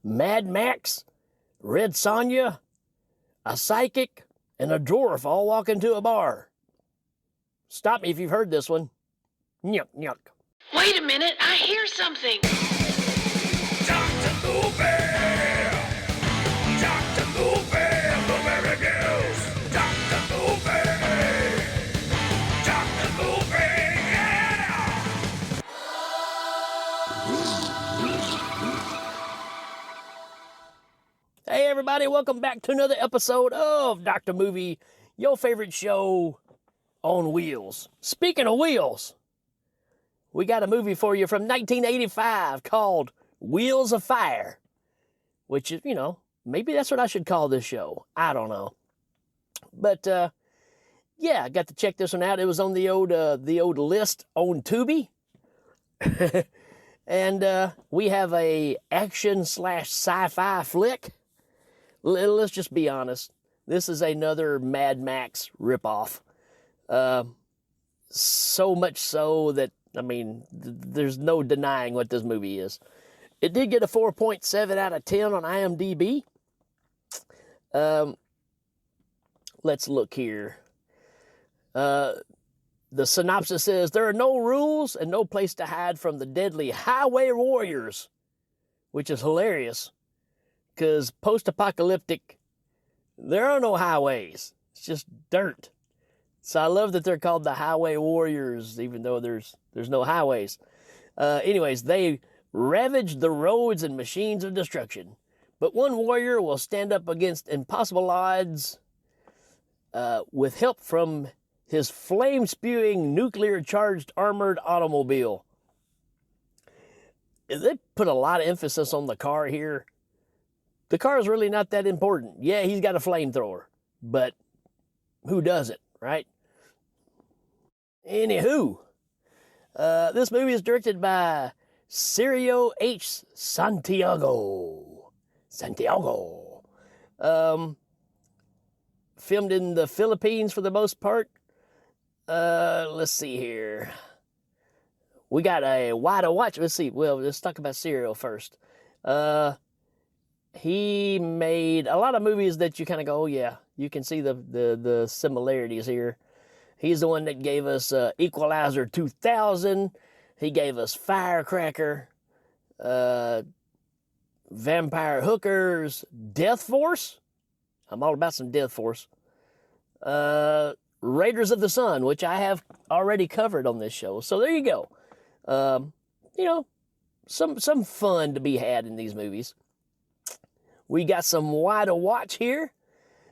Mad Max, Red Sonja, a psychic, and a dwarf all walk into a bar. Stop me if you've heard this one. Nyuk, nyuk. Wait a minute, I hear something. Dr. Movie! Dr. Movie! Blueberry News! Dr. Movie! Dr. Movie! Yeah! Hey everybody, welcome back to another episode of Dr. Movie, your favorite show on wheels. Speaking of wheels, we got a movie for you from 1985 called Wheels of Fire, which is, maybe that's what I should call this show. I don't know. But, yeah, I got to check this one out. It was on the old list on Tubi. And we have a action/sci-fi flick. Let's just be honest. This is another Mad Max ripoff. So much so that, there's no denying what this movie is. It did get a 4.7 out of 10 on IMDb. Let's look here. The synopsis says, there are no rules and no place to hide from the deadly highway warriors, which is hilarious because post-apocalyptic, there are no highways. It's just dirt. So I love that they're called the highway warriors, even though there's no highways. Anyways, they ravage the roads and machines of destruction. But one warrior will stand up against impossible odds with help from his flame-spewing, nuclear-charged armored automobile. They put a lot of emphasis on the car here. The car is really not that important. Yeah, he's got a flamethrower, but who doesn't, right? Anywho, this movie is directed by Sergio H. Santiago. Filmed in the Philippines for the most part. Let's see here. We got a why to watch. Let's see. Well, let's talk about Sergio first. He made a lot of movies that you kind of go, oh yeah, you can see the similarities here. He's the one that gave us Equalizer 2000. He gave us Firecracker, Vampire Hookers, Death Force. I'm all about some Death Force. Raiders of the Sun, which I have already covered on this show. So there you go. Some fun to be had in these movies. We got some why to watch here. It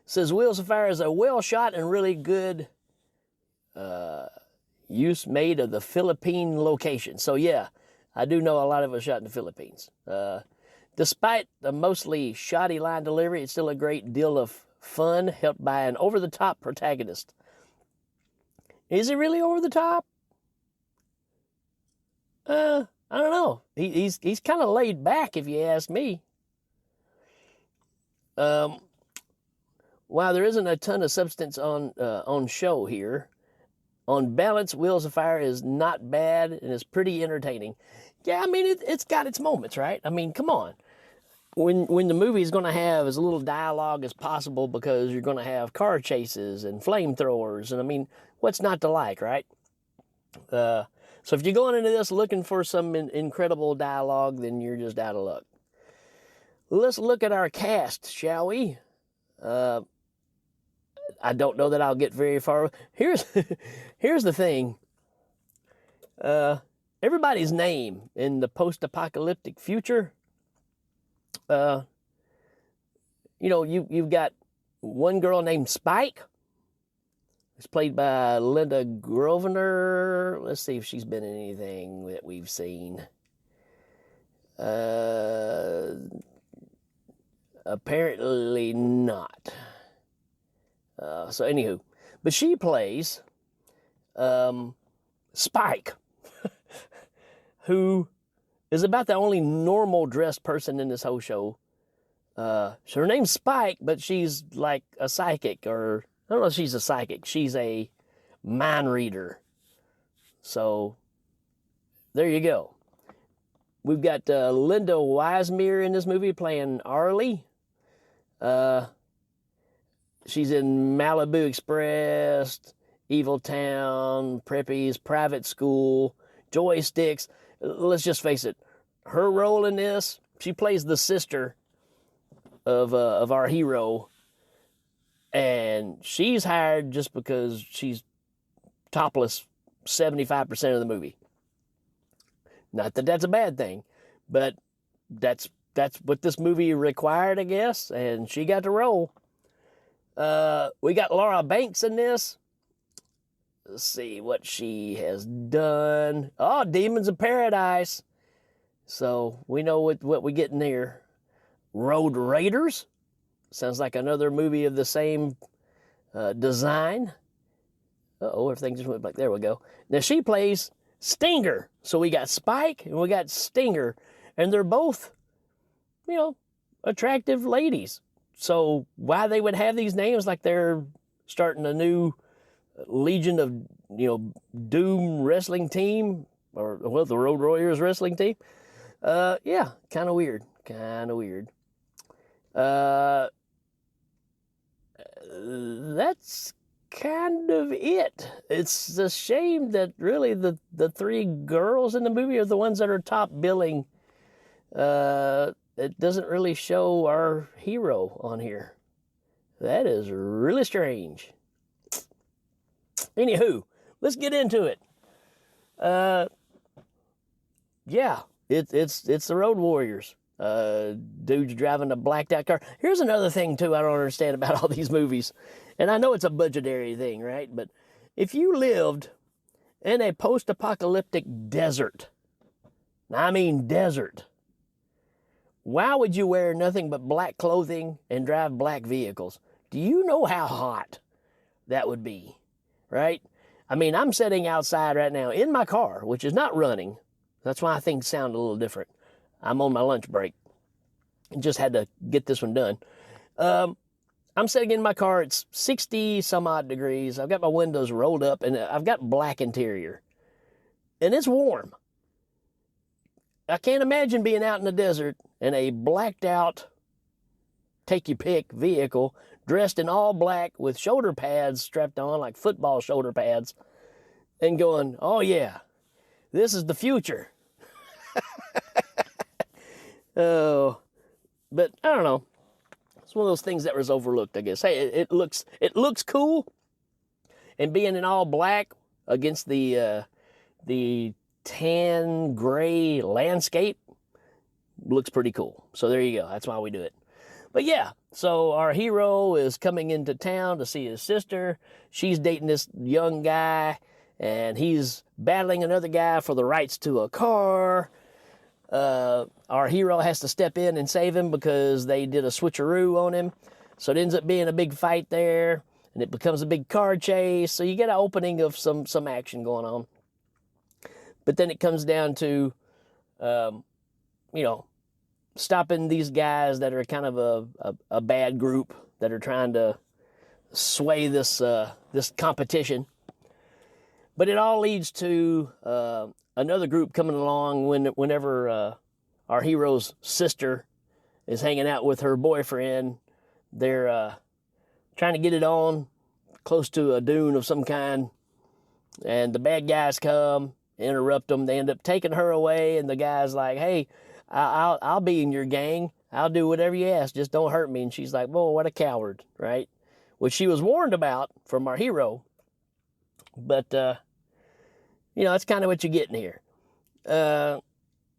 says Wheels of Fire is a well-shot and really good use made of the Philippine location. So yeah, I do know a lot of it was shot in the Philippines. Despite the mostly shoddy line delivery, it's still a great deal of fun, helped by an over-the-top protagonist. Is he really over the top? I don't know. He's kind of laid back, if you ask me. While there isn't a ton of substance on show here, on balance, Wheels of Fire is not bad and is pretty entertaining. Yeah, it's got its moments, right? Come on. When the movie is going to have as little dialogue as possible because you're going to have car chases and flamethrowers, and what's not to like, right? So if you're going into this looking for some incredible dialogue, then you're just out of luck. Let's look at our cast, shall we? I don't know that I'll get very far. Here's the thing. Everybody's name in the post-apocalyptic future. You've got one girl named Spike. It's played by Linda Grosvenor. Let's see if she's been in anything that we've seen. Apparently not. So anywho, but she plays Spike, who is about the only normal dressed person in this whole show. So her name's Spike, but she's like a psychic, or I don't know if she's a psychic. She's a mind reader. So there you go. We've got Linda Wisemere in this movie playing Arlie. She's in Malibu Express, Evil Town, Preppies, Private School, Joysticks. Let's just face it, her role in this, she plays the sister of our hero, and she's hired just because she's topless 75% of the movie. Not that that's a bad thing, but that's what this movie required, I guess, and she got the role. We got Laura Banks in this. Let's see what she has done. Oh, Demons of Paradise. So we know what we get in there. Road Raiders. Sounds like another movie of the same design. Uh-oh, everything just went back. There we go. Now she plays Stinger. So we got Spike and we got Stinger. And they're both, attractive ladies. So why they would have these names like they're starting a new Legion of, Doom wrestling team, or, the Road Warriors wrestling team. Yeah, kind of weird. That's kind of it. It's a shame that really the three girls in the movie are the ones that are top billing. It doesn't really show our hero on here. That is really strange. Anywho, let's get into it. Yeah, it's the Road Warriors. Dude's driving a blacked out car. Here's another thing too I don't understand about all these movies. And I know it's a budgetary thing, right? But if you lived in a post-apocalyptic desert, I mean desert, why would you wear nothing but black clothing and drive black vehicles? Do you know how hot that would be, right? I mean, I'm sitting outside right now in my car, which is not running. That's why things sound a little different. I'm on my lunch break. Just had to get this one done. I'm sitting in my car. It's 60 some odd degrees. I've got my windows rolled up and I've got black interior. And it's warm. I can't imagine being out in the desert in a blacked out, take your pick vehicle, dressed in all black with shoulder pads strapped on like football shoulder pads, and going, oh yeah, this is the future. Oh, but I don't know. It's one of those things that was overlooked, I guess. Hey, it looks cool, and being in all black against the tan gray landscape looks pretty cool. So there you go. That's why we do it. But yeah, so our hero is coming into town to see his sister. She's dating this young guy, and he's battling another guy for the rights to a car. Our hero has to step in and save him because they did a switcheroo on him. So it ends up being a big fight there, and it becomes a big car chase. So you get an opening of some action going on. But then it comes down to, stopping these guys that are kind of a bad group that are trying to sway this competition. But it all leads to another group coming along whenever our hero's sister is hanging out with her boyfriend. They're trying to get it on close to a dune of some kind, and the bad guys come, interrupt them. They end up taking her away, and the guy's like, hey, I'll be in your gang. I'll do whatever you ask. Just don't hurt me. And she's like, whoa, what a coward, right? Which she was warned about from our hero. But, that's kind of what you're getting here.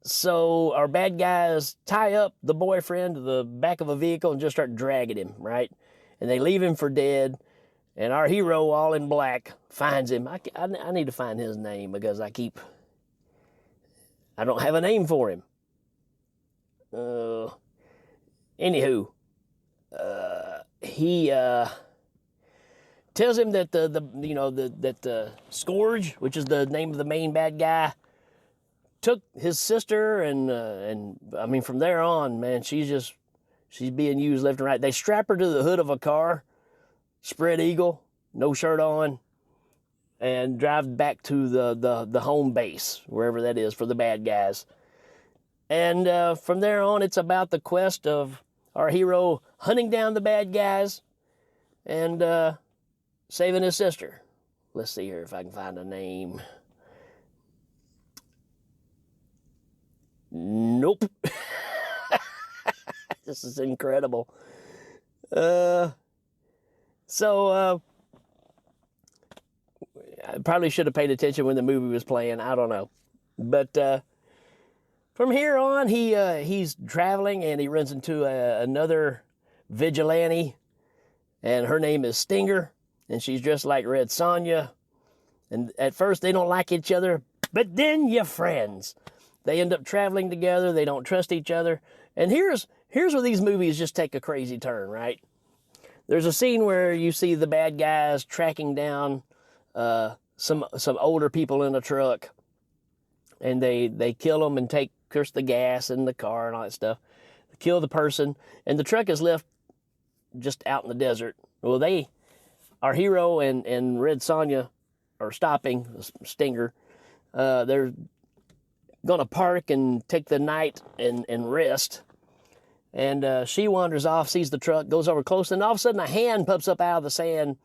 So our bad guys tie up the boyfriend to the back of a vehicle and just start dragging him, right? And they leave him for dead. And our hero, all in black, finds him. I need to find his name because I don't have a name for him. Anywho, he tells him that the Scourge, which is the name of the main bad guy, took his sister, and I mean from there on, man, she's being used left and right. They strap her to the hood of a car, spread eagle, no shirt on, and drive back to the home base, wherever that is for the bad guys. And from there on, it's about the quest of our hero hunting down the bad guys and saving his sister. Let's see here if I can find a name. Nope. This is incredible. So I probably should have paid attention when the movie was playing. I don't know. But from here on, he's traveling and he runs into another vigilante, and her name is Stinger, and she's dressed like Red Sonja. And at first they don't like each other, but then you're friends. They end up traveling together. They don't trust each other. And here's where these movies just take a crazy turn, right? There's a scene where you see the bad guys tracking down some older people in a truck, and they kill them and take, of course, the gas in the car and all that stuff. They kill the person, and the truck is left just out in the desert. Well, our hero and Red Sonja are stopping, Stinger. They're going to park and take the night and rest. And she wanders off, sees the truck, goes over close, and all of a sudden a hand pops up out of the sand,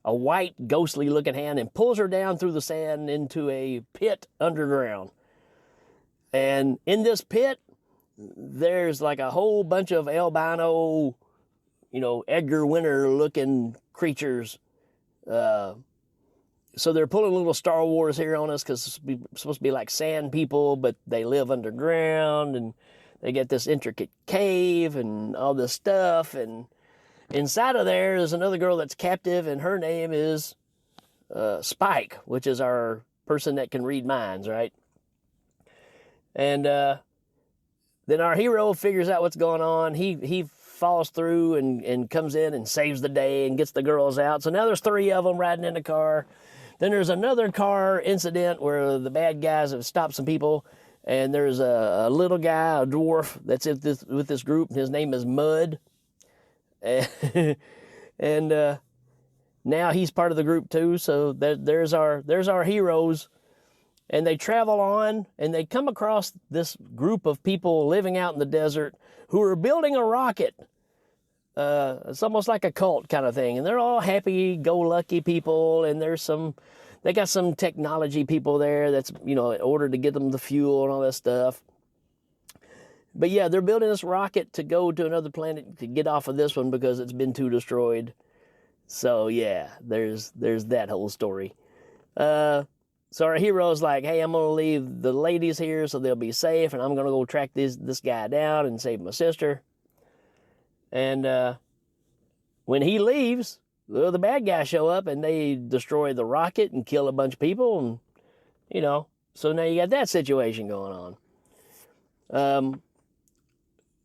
a white, ghostly-looking hand, and pulls her down through the sand into a pit underground. And in this pit, there's like a whole bunch of albino, Edgar Winter-looking creatures. So they're pulling a little Star Wars here on us because it's supposed to be like sand people, but they live underground, and they get this intricate cave and all this stuff. And inside of there's another girl that's captive, and her name is Spike, which is our person that can read minds, right? And then our hero figures out what's going on. He falls through and comes in and saves the day and gets the girls out. So now there's 3 of them riding in the car. Then there's another car incident where the bad guys have stopped some people, and there's a little guy, a dwarf, that's with this group. His name is Mud. And now he's part of the group too. So there's our heroes. And they travel on, and they come across this group of people living out in the desert who are building a rocket. It's almost like a cult kind of thing. And they're all happy-go-lucky people, and they got some technology people there that's, in order to get them the fuel and all that stuff. But yeah, they're building this rocket to go to another planet to get off of this one because it's been too destroyed. So yeah, there's that whole story. So our hero's like, hey, I'm going to leave the ladies here so they'll be safe, and I'm going to go track this guy down and save my sister. And when he leaves, the bad guys show up, and they destroy the rocket and kill a bunch of people, and, so now you got that situation going on.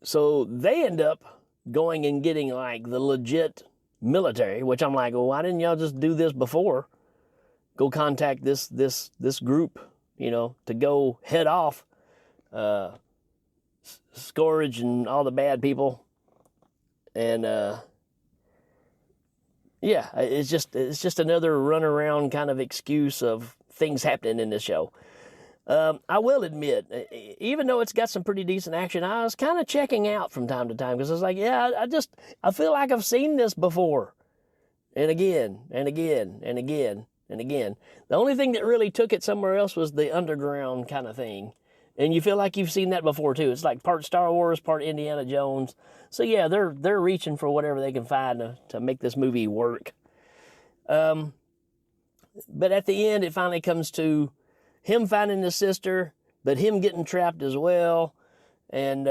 So they end up going and getting, like, the legit military, which I'm like, well, why didn't y'all just do this before? Go contact this group, to go head off Scourge and all the bad people. And yeah, it's just another runaround kind of excuse of things happening in this show. I will admit, even though it's got some pretty decent action, I was kind of checking out from time to time because I was like, yeah, I feel like I've seen this before, and again and again and again. And again, the only thing that really took it somewhere else was the underground kind of thing. And you feel like you've seen that before, too. It's like part Star Wars, part Indiana Jones. So, yeah, they're reaching for whatever they can find to make this movie work. But at the end, it finally comes to him finding his sister, but him getting trapped as well. And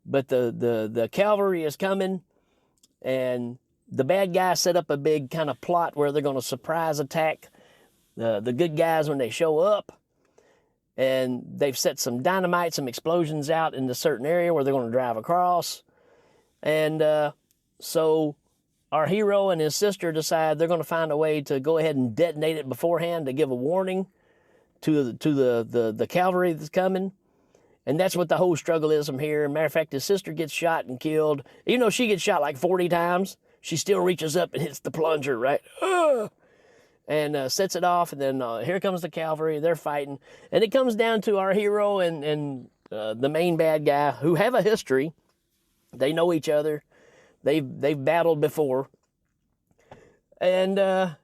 but the cavalry is coming, and the bad guys set up a big kind of plot where they're going to surprise attack the good guys when they show up. And they've set some dynamite, some explosions out in a certain area where they're going to drive across. And so our hero and his sister decide they're going to find a way to go ahead and detonate it beforehand to give a warning to the cavalry that's coming. And that's what the whole struggle is from here. Matter of fact, his sister gets shot and killed. Even though she gets shot like 40 times, she still reaches up and hits the plunger, right? And sets it off, and then here comes the cavalry. They're fighting. And it comes down to our hero and the main bad guy, who have a history. They know each other. They've battled before. And I'm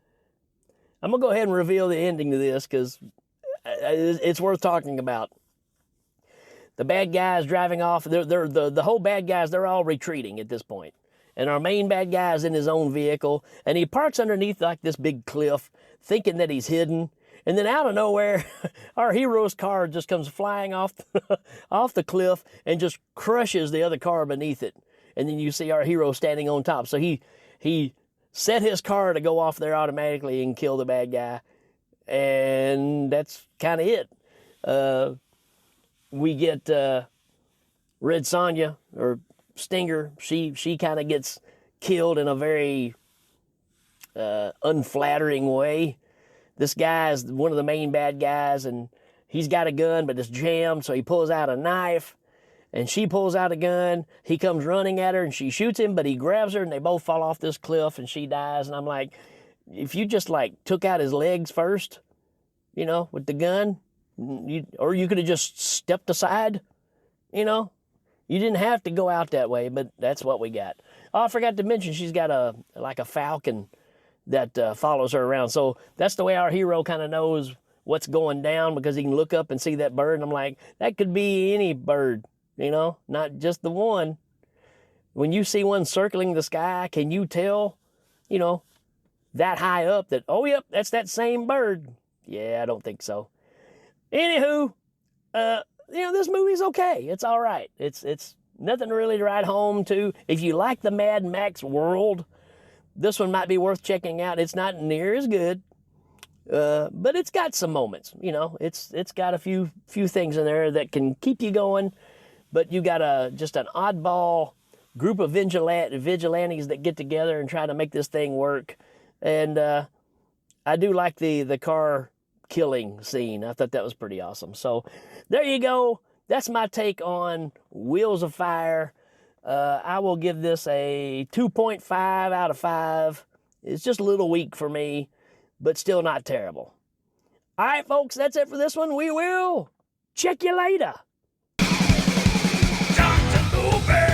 going to go ahead and reveal the ending to this because it's worth talking about. The bad guys driving off. The whole bad guys, they're all retreating at this point. And our main bad guy is in his own vehicle. And he parks underneath like this big cliff, thinking that he's hidden. And then out of nowhere, our hero's car just comes flying off the cliff and just crushes the other car beneath it. And then you see our hero standing on top. So he set his car to go off there automatically and kill the bad guy. And that's kind of it. We get Red Sonja, or Stinger. She kind of gets killed in a very unflattering way. This guy's one of the main bad guys, and he's got a gun, but it's jammed, so he pulls out a knife, and she pulls out a gun. He comes running at her, and she shoots him, but he grabs her, and they both fall off this cliff, and she dies. And I'm like, if you just, like, took out his legs first, you know, with the gun, or you could have just stepped aside, you know. You didn't have to go out that way, but that's what we got. Oh, I forgot to mention she's got a falcon that follows her around. So that's the way our hero kind of knows what's going down, because he can look up and see that bird. And I'm like, that could be any bird, you know, not just the one. When you see one circling the sky, can you tell, you know, that high up that, oh, yep, that's that same bird? Yeah, I don't think so. Anywho, you know, this movie's okay. It's all right. It's nothing really to write home to. If you like the Mad Max world, this one might be worth checking out. It's not near as good, but it's got some moments. You know, it's got a few things in there that can keep you going. But you got just an oddball group of vigilantes that get together and try to make this thing work. And I do like the car killing scene. I thought that was pretty awesome. So there you go. That's my take on Wheels of Fire. I will give this a 2.5 out of 5. It's just a little weak for me, but still not terrible. All right, folks, that's it for this one. We will check you later. Dr. Movie!